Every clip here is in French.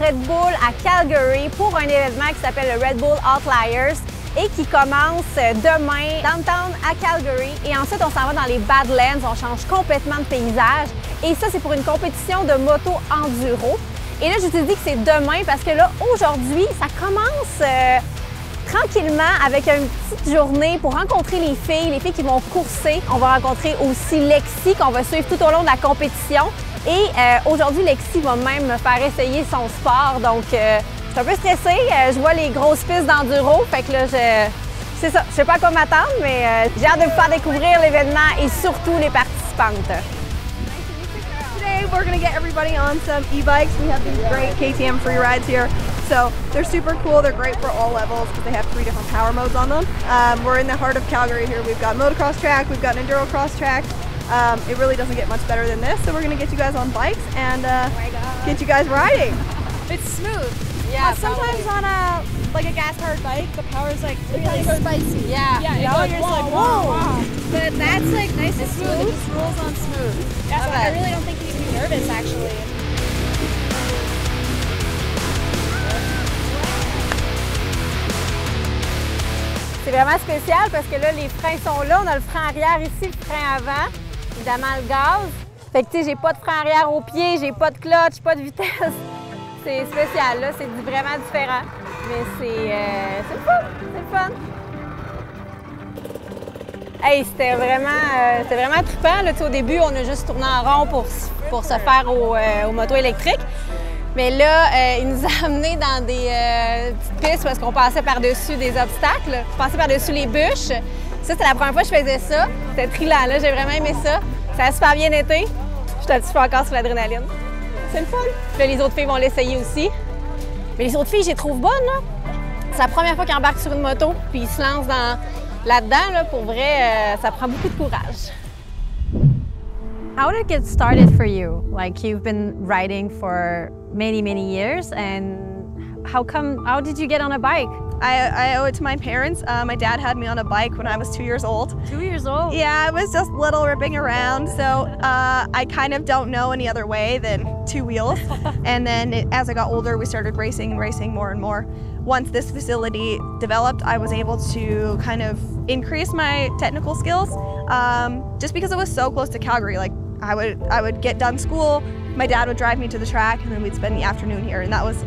Red Bull à Calgary pour un événement qui s'appelle le Red Bull Outliers et qui commence demain downtown à Calgary. Et ensuite, on s'en va dans les Badlands, on change complètement de paysage. Et ça, c'est pour une compétition de moto enduro. Et là, je te dis que c'est demain parce que là, aujourd'hui, ça commence tranquillement avec une petite journée pour rencontrer les filles qui vont courser. On va rencontrer aussi Lexi qu'on va suivre tout au long de la compétition. Et aujourd'hui, Lexi va même me faire essayer son sport. Donc, je suis un peu stressée. Je vois les grosses pistes d'enduro. Fait que là, c'est ça. Je sais pas à quoi m'attendre, mais j'ai hâte de vous faire découvrir l'événement et surtout les participantes. Today we're going to get everybody on some e-bikes. We have these great KTM free rides here. So they're super cool. They're great for all levels because they have 3 different power modes on them. We're in the heart of Calgary here. We've got motocross track, we've got an enduro cross track. It really doesn't get much better than this. So we're going to get you guys on bikes and get you guys riding. It's smooth. Yeah, sometimes on a gas-powered bike, the power is like really spicy. Yeah. Yeah, you're just like, whoa. But that's like nice and smooth. It just rolls on smooth. Yeah, so I really don't think you can be nervous actually. C'est vraiment spécial parce que là, les freins sont là. On a le frein arrière ici, le frein avant, évidemment le gaz. Fait que tu sais, j'ai pas de frein arrière au pied, j'ai pas de clutch, pas de vitesse. C'est spécial, là, c'est vraiment différent. Mais c'est le fun, c'est le fun. Hey, c'était vraiment trippant. Là, au début, on a juste tourné en rond pour se faire aux motos électriques. Mais là, il nous a amenés dans des petites pistes parce qu'on passait par-dessus des obstacles. On passait par-dessus les bûches. Ça, c'était la première fois que je faisais ça. C'était trillant, là. J'ai vraiment aimé ça. Ça a super bien été. Je suis un petit peu encore sur l'adrénaline. C'est le fun. Puis là, les autres filles vont l'essayer aussi. Mais les autres filles, je les trouve bonnes, là. C'est la première fois qu'ils embarquent sur une moto puis ils se lancent là-dedans. Là, pour vrai, ça prend beaucoup de courage. How did it get started for you? Like, you've been riding for many years, and how did you get on a bike? I owe it to my parents. My dad had me on a bike when I was 2 years old. 2 years old? Yeah, I was just little ripping around, so I kind of don't know any other way than 2 wheels. And then as I got older, we started racing more and more. Once this facility developed, I was able to kind of increase my technical skills just because it was so close to Calgary. Like, I would get done school, my dad would drive me to the track, and then we'd spend the afternoon here, and that was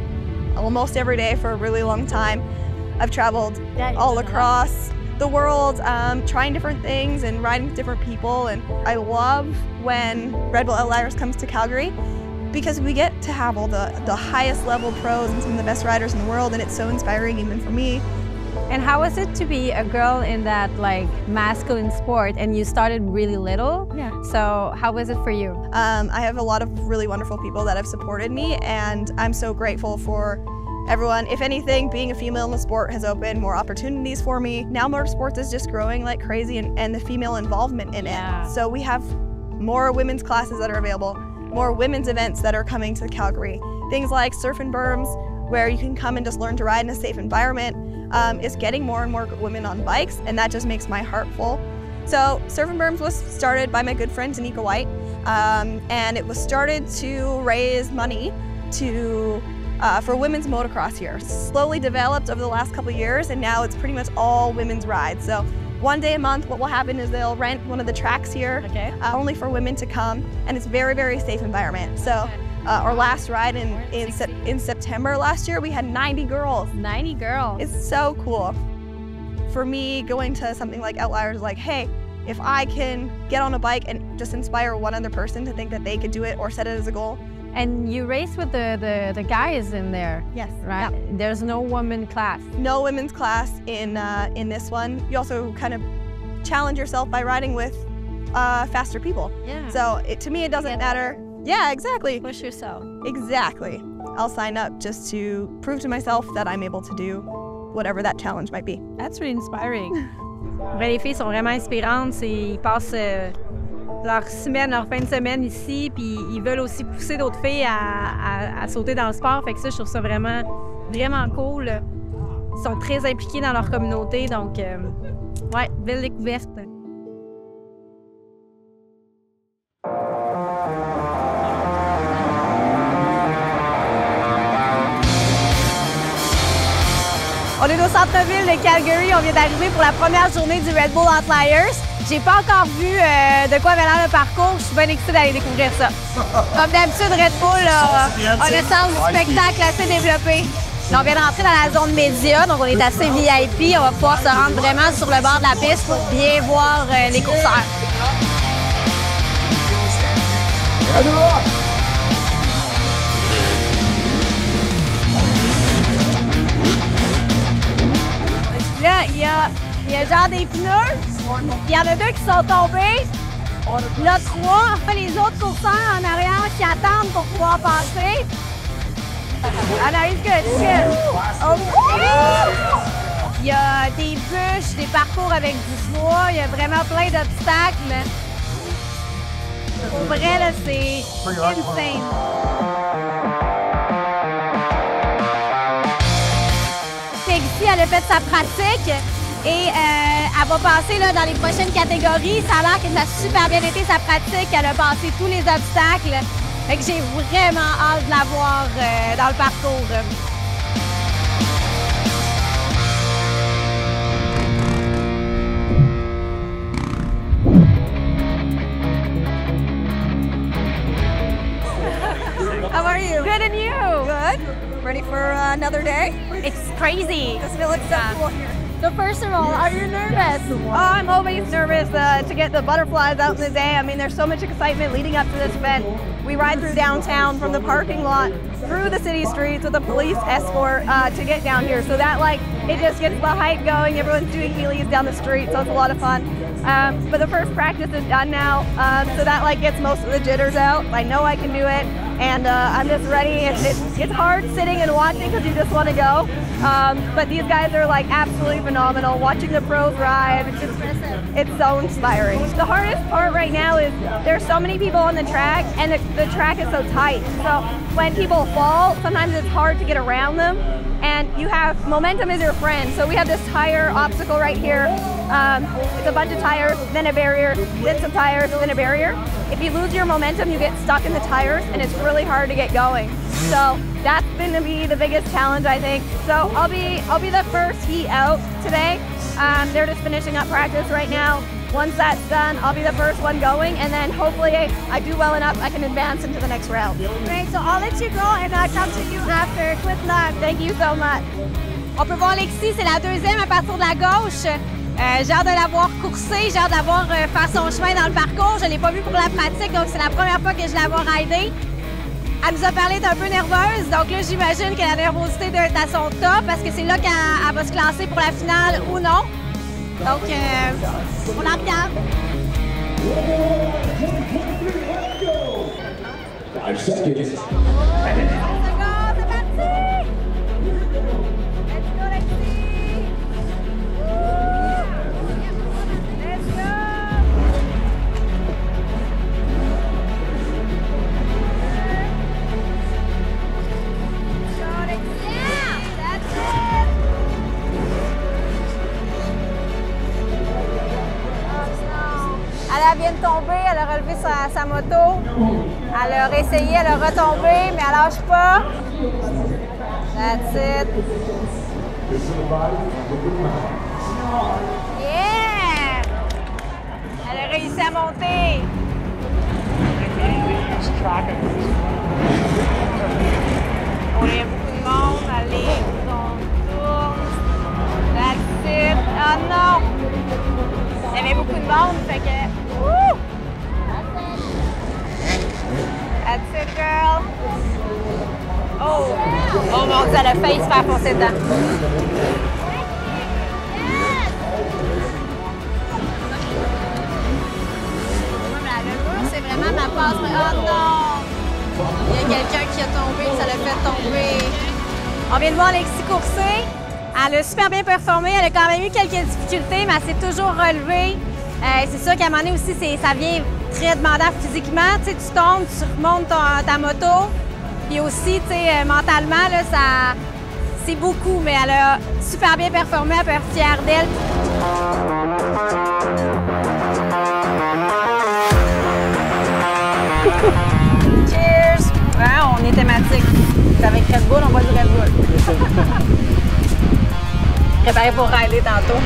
almost every day for a really long time. I've traveled all across the world, trying different things and riding with different people, and I love when Red Bull Outliers comes to Calgary because we get to have all the highest level pros and some of the best riders in the world, and it's so inspiring even for me. And how was it to be a girl in that like masculine sport, and you started really little? Yeah. So how was it for you? I have a lot of really wonderful people that have supported me, and I'm so grateful for everyone. If anything, being a female in the sport has opened more opportunities for me. Now motorsports is just growing like crazy, and the female involvement in it. So we have more women's classes that are available, more women's events that are coming to Calgary. Things like Surf and Berms, where you can come and just learn to ride in a safe environment, is getting more and more women on bikes, and that just makes my heart full. So Surf and Berms was started by my good friend Danica White, and it was started to raise money for women's motocross here. Slowly developed over the last couple of years, and now it's pretty much all women's rides. So one day a month, what will happen is they'll rent one of the tracks here, only for women to come, and it's very safe environment. So our last ride in September last year, we had 90 girls. 90 girls. It's so cool. For me, going to something like Outliers is like, hey, if I can get on a bike and just inspire one other person to think that they could do it or set it as a goal. And you race with the guys in there. Yes. Right? Yeah. There's no women class. No women's class in this one. You also kind of challenge yourself by riding with faster people. Yeah. So to me, it doesn't matter. Yeah, exactly. Push yourself. Exactly. I'll sign up just to prove to myself that I'm able to do whatever that challenge might be. That's really inspiring. Les filles sont vraiment inspirantes. Ils passent leur semaine, leur fin de semaine ici, puis ils veulent aussi pousser d'autres filles à sauter dans le sport. Fait que ça, je trouve ça vraiment cool. Ils sont très impliqués dans leur communauté, donc ouais, belle découverte. On est au centre-ville de Calgary. On vient d'arriver pour la première journée du Red Bull Outliers. J'ai pas encore vu de quoi avait l'air le parcours. Je suis bien excitée d'aller découvrir ça. Comme d'habitude, Red Bull a le sens du spectacle assez développé. Là, on vient de rentrer dans la zone média, donc on est assez VIP. On va pouvoir se rendre vraiment sur le bord de la piste pour bien voir les courseurs. Là, il y a genre des pneus. Il y en a 2 qui sont tombés. Là, 3. Les autres courseurs en arrière qui attendent pour pouvoir passer. Anaïs, good. Il y a des bûches, des parcours avec du bois. Il y a vraiment plein d'obstacles. Pour vrai, là, c'est insane. Ici, elle a fait sa pratique et elle va passer là, dans les prochaines catégories. Ça a l'air que ça a super bien été sa pratique. Elle a passé tous les obstacles. Fait que j'ai vraiment hâte de la voir dans le parcours. How are you? Good, and you? Good. Ready for another day? It's crazy. Does it feel acceptable here? So first of all, are you nervous? Oh, I'm always nervous to get the butterflies out in the day. I mean, there's so much excitement leading up to this event. We ride through downtown from the parking lot through the city streets with a police escort to get down here. So that, like, it just gets the hype going. Everyone's doing wheelies down the street, so it's a lot of fun. But the first practice is done now, so that, like, gets most of the jitters out. I know I can do it, and I'm just ready. It's hard sitting and watching because you just want to go. But these guys are, like, absolutely phenomenal. Watching the pros ride, it's so inspiring. The hardest part right now is there's so many people on the track, and the track is so tight. So when people fall, sometimes it's hard to get around them. And you have momentum is your friend. So we have this tire obstacle right here. It's a bunch of tires, then a barrier, then some tires, then a barrier. If you lose your momentum, you get stuck in the tires, and it's really hard to get going. So that's going to be the biggest challenge, I think. So I'll be the first heat out today. They're just finishing up practice right now. Once that's done, I'll be the first one going, and then hopefully I do well enough I can advance into the next round. Great, so I'll let you go and I'll come to you after. Good luck. Thank you so much. On peut voir Lexi, c'est la deuxième à partir de la gauche. J'ai hâte de la voir courser, j'ai hâte de la voir faire son chemin dans le parcours. Je ne l'ai pas vue pour la pratique, donc c'est la première fois que je la vois rider. Elle nous a parlé d'être un peu nerveuse, donc là j'imagine que la nervosité doit être à son top parce que c'est là qu'elle va se classer pour la finale ou non. Donc, on la regarde. Elle vient de tomber, elle a relevé sa moto. Elle a réessayé, elle a retombé, mais elle lâche pas. That's it. Yeah! Elle a réussi à monter. Oh, il y a beaucoup de monde. Allez, on tourne. That's it. Oh non! Il y avait beaucoup de monde, fait que... Woo! That's it, girl. Oh! Oh mon Dieu, elle a failli se faire foncer dedans. C'est vraiment ma passe. Oh non! Il y a quelqu'un qui a tombé, ça l'a fait tomber. On vient de voir Lexi courser. Elle a super bien performé. Elle a quand même eu quelques difficultés, mais elle s'est toujours relevée. C'est sûr qu'à un moment donné aussi, ça vient très demandant physiquement. Tu sais, tu tombes, tu remontes ta moto. Puis aussi, tu sais, mentalement, là, c'est beaucoup, mais elle a super bien performé. Elle peut être fière d'elle. Cheers! Ouais, on est thématique. C'est avec Red Bull, on boit du Red Bull. Préparé pour rider tantôt.